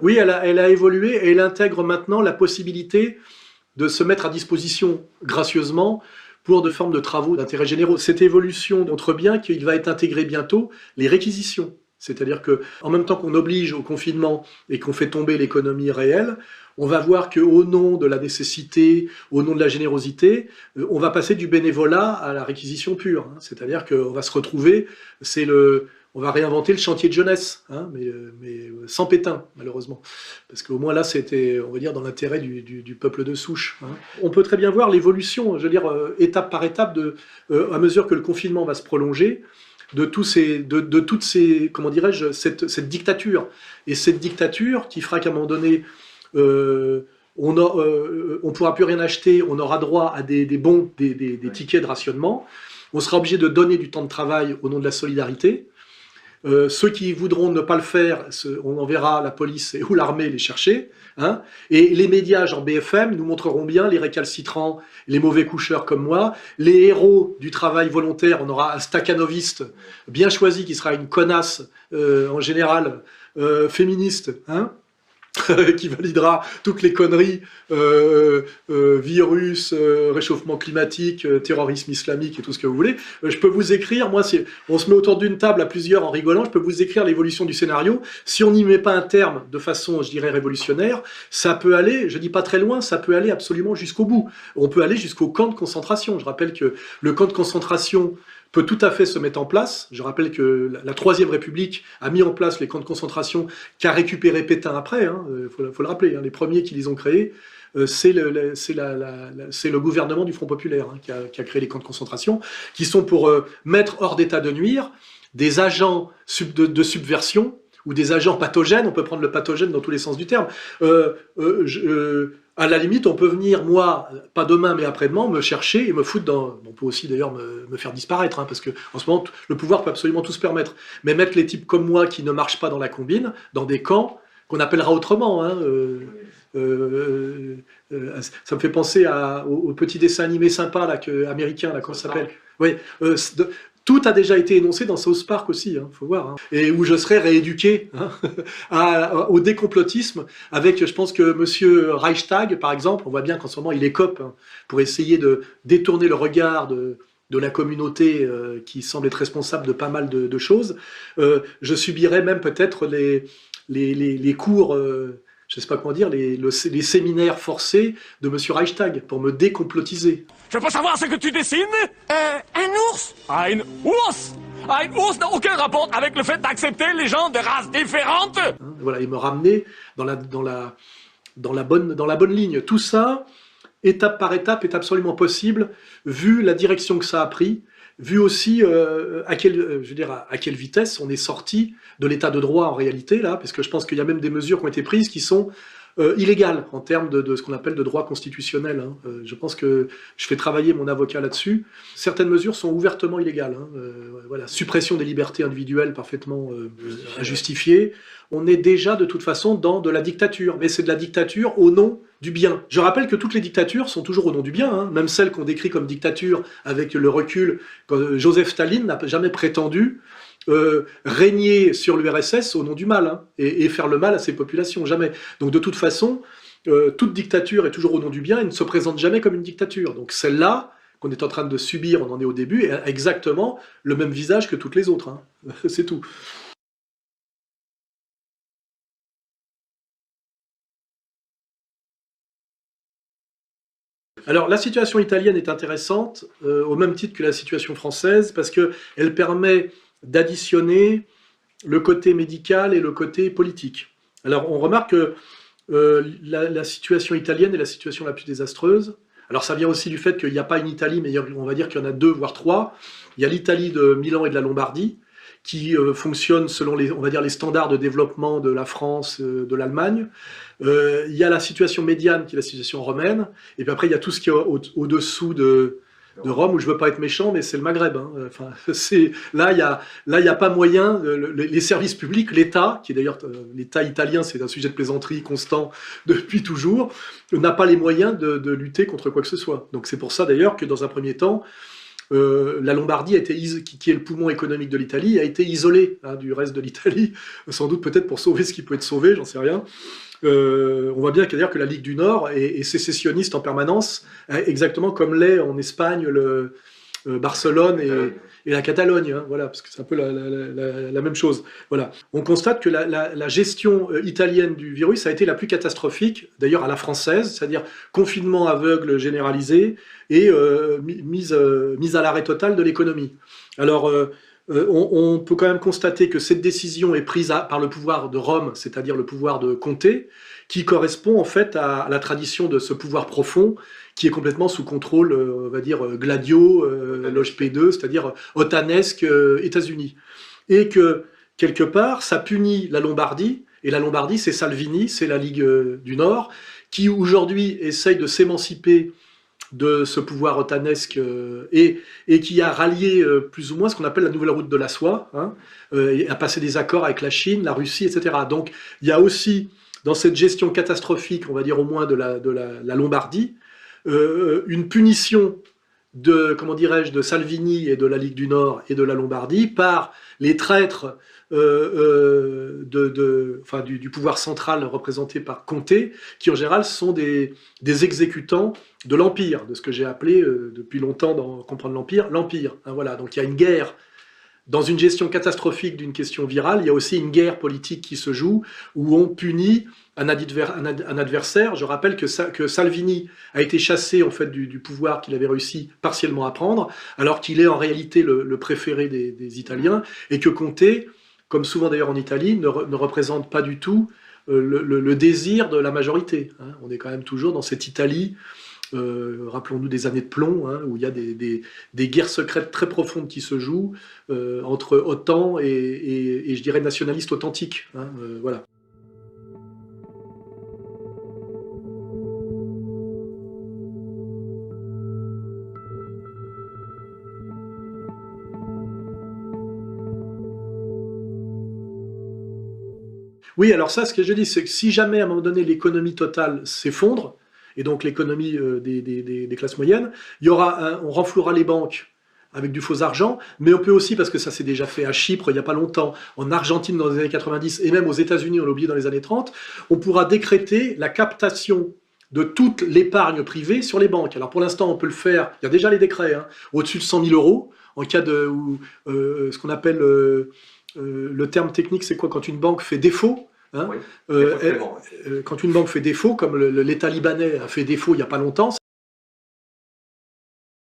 Oui, elle a évolué et elle intègre maintenant la possibilité de se mettre à disposition gracieusement pour de formes de travaux d'intérêt généraux. Cette évolution montre bien qu'il va être intégré bientôt les réquisitions. C'est-à-dire que, en même temps qu'on oblige au confinement et qu'on fait tomber l'économie réelle, on va voir qu'au nom de la nécessité, au nom de la générosité, on va passer du bénévolat à la réquisition pure. C'est-à-dire qu'on va se retrouver, on va réinventer le chantier de jeunesse, mais sans Pétain, malheureusement. Parce qu'au moins là, c'était, on va dire, dans l'intérêt du peuple de souche. On peut très bien voir l'évolution, je veux dire, étape par étape, à mesure que le confinement va se prolonger, de toutes ces, comment dirais-je, cette dictature. Et cette dictature qui fera qu'à un moment donné, on ne pourra plus rien acheter, on aura droit à des bons, des tickets de rationnement, on sera obligé de donner du temps de travail au nom de la solidarité. Ceux qui voudront ne pas le faire, on enverra la police ou l'armée les chercher. Et les médias, genre BFM, nous montreront bien les récalcitrants, les mauvais coucheurs comme moi, les héros du travail volontaire. On aura un stakhanoviste bien choisi qui sera une connasse, en général, féministe, qui validera toutes les conneries, virus, réchauffement climatique, terrorisme islamique et tout ce que vous voulez. Je peux vous écrire, moi, si on se met autour d'une table à plusieurs en rigolant, je peux vous écrire l'évolution du scénario. Si on n'y met pas un terme de façon, je dirais, révolutionnaire, ça peut aller, je dis pas très loin, ça peut aller absolument jusqu'au bout. On peut aller jusqu'au camp de concentration. Je rappelle que le camp de concentration peut tout à fait se mettre en place. Je rappelle que la Troisième République a mis en place les camps de concentration qu'a récupéré Pétain après. Faut le rappeler, les premiers qui les ont créés, c'est le gouvernement du Front Populaire qui a créé les camps de concentration, qui sont pour mettre hors d'état de nuire des agents de subversion ou des agents pathogènes. On peut prendre le pathogène dans tous les sens du terme. À la limite, on peut venir, moi, pas demain, mais après-demain, me chercher et me foutre dans... On peut aussi, d'ailleurs, me faire disparaître, parce que en ce moment, le pouvoir peut absolument tout se permettre. Mais mettre les types comme moi qui ne marchent pas dans la combine, dans des camps, qu'on appellera autrement. Ça me fait penser au petit dessin animé sympa, là, américain, là, comment ça s'appelle? Oui, tout a déjà été énoncé dans South Park aussi, faut voir. Et où je serais rééduqué au décomplotisme avec, je pense que Monsieur Reichstag, par exemple, on voit bien qu'en ce moment il écope pour essayer de détourner le regard de la communauté qui semble être responsable de pas mal de choses. Je subirais même peut-être les cours... je ne sais pas comment dire, les séminaires forcés de Monsieur Reichstag pour me décomplotiser. Je peux savoir ce que tu dessines? Un ours? Un ours? Un ours n'a aucun rapport avec le fait d'accepter les gens de races différentes? Voilà, et me ramener dans la bonne ligne. Tout ça, étape par étape, est absolument possible, vu la direction que ça a pris, vu aussi à quelle vitesse on est sorti de l'état de droit en réalité, là, parce que je pense qu'il y a même des mesures qui ont été prises qui sont illégales en termes de ce qu'on appelle de droit constitutionnel. Je pense que je fais travailler mon avocat là-dessus. Certaines mesures sont ouvertement illégales. Voilà, suppression des libertés individuelles parfaitement injustifiée. On est déjà de toute façon dans de la dictature, mais c'est de la dictature au nom du bien. Je rappelle que toutes les dictatures sont toujours au nom du bien, même celles qu'on décrit comme dictature avec le recul. Joseph Staline n'a jamais prétendu régner sur l'URSS au nom du mal, et faire le mal à ses populations, jamais. Donc de toute façon, toute dictature est toujours au nom du bien et ne se présente jamais comme une dictature. Donc celle-là, qu'on est en train de subir, on en est au début, a exactement le même visage que toutes les autres. C'est tout. Alors la situation italienne est intéressante, au même titre que la situation française, parce qu'elle permet d'additionner le côté médical et le côté politique. Alors on remarque que la situation italienne est la situation la plus désastreuse. Alors ça vient aussi du fait qu'il n'y a pas une Italie, mais on va dire qu'il y en a deux, voire trois. Il y a l'Italie de Milan et de la Lombardie, qui fonctionne selon on va dire, les standards de développement de la France, de l'Allemagne. Il y a la situation médiane, qui est la situation romaine, et puis après il y a tout ce qui est au-dessous de Rome, où je veux pas être méchant, mais c'est le Maghreb. Enfin, là, il y a pas moyen. Les services publics, l'État, qui est d'ailleurs l'État italien, c'est un sujet de plaisanterie constant depuis toujours, n'a pas les moyens de lutter contre quoi que ce soit. Donc c'est pour ça d'ailleurs que dans un premier temps, la Lombardie, qui est le poumon économique de l'Italie, a été isolée du reste de l'Italie, sans doute peut-être pour sauver ce qui peut être sauvé, j'en sais rien. On voit bien d'ailleurs que la Ligue du Nord est sécessionniste en permanence, exactement comme l'est en Espagne Barcelone et la Catalogne, voilà, parce que c'est un peu la même chose. Voilà. On constate que la gestion italienne du virus a été la plus catastrophique, d'ailleurs à la française, c'est-à-dire confinement aveugle généralisé et mise à l'arrêt total de l'économie. Alors, on peut quand même constater que cette décision est prise par le pouvoir de Rome, c'est-à-dire le pouvoir de Comté, qui correspond en fait à la tradition de ce pouvoir profond qui est complètement sous contrôle, on va dire, gladio, loge P2, c'est-à-dire otanesque États-Unis. Et que, quelque part, ça punit la Lombardie, et la Lombardie, c'est Salvini, c'est la Ligue du Nord, qui aujourd'hui essaye de s'émanciper de ce pouvoir otanesque et qui a rallié plus ou moins ce qu'on appelle la nouvelle route de la soie, et a passé des accords avec la Chine, la Russie, etc. Donc il y a aussi, dans cette gestion catastrophique, on va dire au moins de la Lombardie, une punition de, comment dirais-je, de Salvini et de la Ligue du Nord et de la Lombardie par les traîtres du pouvoir central représenté par Comté, qui en général sont des exécutants de l'Empire, de ce que j'ai appelé depuis longtemps dans Comprendre l'Empire, l'Empire. Voilà. Donc il y a une guerre. Dans une gestion catastrophique d'une question virale, il y a aussi une guerre politique qui se joue, où on punit un adversaire. Je rappelle que Salvini a été chassé en fait, du pouvoir qu'il avait réussi partiellement à prendre, alors qu'il est en réalité le préféré des Italiens, et que Comté, comme souvent d'ailleurs en Italie, ne représente pas du tout le désir de la majorité. On est quand même toujours dans cette Italie, rappelons-nous des années de plomb, où il y a des guerres secrètes très profondes qui se jouent entre OTAN et je dirais nationalistes authentiques. Voilà. Oui, alors ça, ce que je dis, c'est que si jamais à un moment donné l'économie totale s'effondre, et donc l'économie des classes moyennes, on renflouera les banques avec du faux argent, mais on peut aussi, parce que ça s'est déjà fait à Chypre il n'y a pas longtemps, en Argentine dans les années 90, et même aux États-Unis, on l'a oublié dans les années 30, on pourra décréter la captation de toute l'épargne privée sur les banques. Alors pour l'instant, on peut le faire, il y a déjà les décrets, au-dessus de 100 000 euros, en cas de ce qu'on appelle, le terme technique, c'est quoi, quand une banque fait défaut. Oui, quand une banque fait défaut, comme l'État libanais a fait défaut il n'y a pas longtemps,